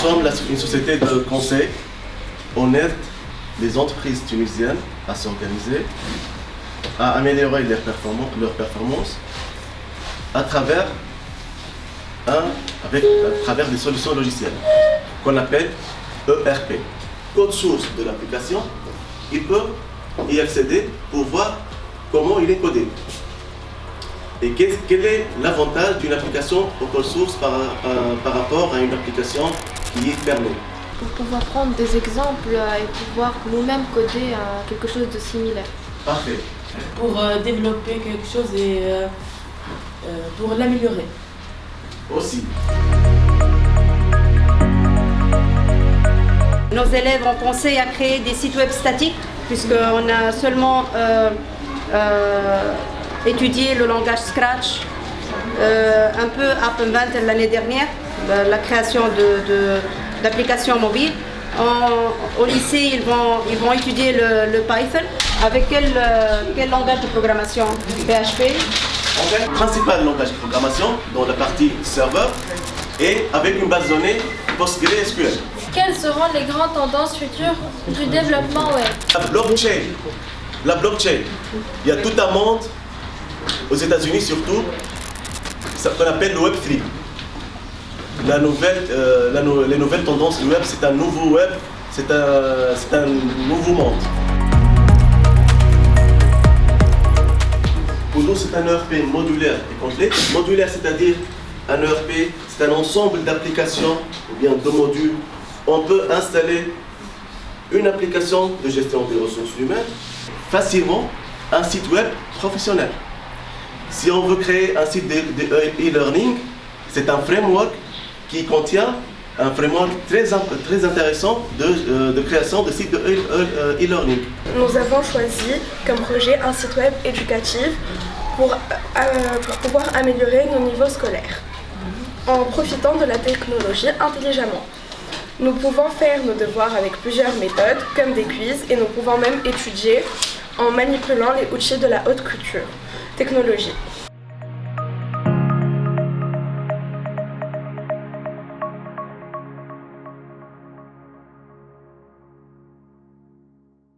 sommes une société de conseil. On aide les entreprises tunisiennes à s'organiser, à améliorer leur performance à travers des solutions logicielles qu'on appelle ERP. Code source de l'application, il peut y accéder pour voir comment il est codé. Et quel est l'avantage d'une application open source par rapport à une application qui est fermée? Pour pouvoir prendre des exemples et pouvoir nous-mêmes coder quelque chose de similaire. Parfait. Pour développer quelque chose et pour l'améliorer. Aussi. Nos élèves ont pensé à créer des sites web statiques, puisqu'on a seulement étudié le langage Scratch, un peu Apple l'année dernière, la création d'applications mobiles. Au lycée, ils vont étudier le Python. Avec quel langage de programmation? PHP. En fait, le principal langage de programmation dans la partie serveur et avec une base de données PostgreSQL. Quelles seront les grandes tendances futures du développement web? La blockchain. Il y a tout un monde, aux États-Unis surtout, qu'on appelle le Web3. Les nouvelles tendances du web, c'est un nouveau web, c'est un nouveau monde. Pour nous, c'est un ERP modulaire et complet. Modulaire, c'est-à-dire un ERP, c'est un ensemble d'applications ou bien de modules. On peut installer une application de gestion des ressources humaines facilement, un site web professionnel. Si on veut créer un site de e-learning, c'est un framework qui contient un framework très intéressant de création de sites de e-learning. Nous avons choisi comme projet un site web éducatif pour pouvoir améliorer nos niveaux scolaires en profitant de la technologie intelligemment. Nous pouvons faire nos devoirs avec plusieurs méthodes comme des quiz et nous pouvons même étudier en manipulant les outils de la haute culture technologie.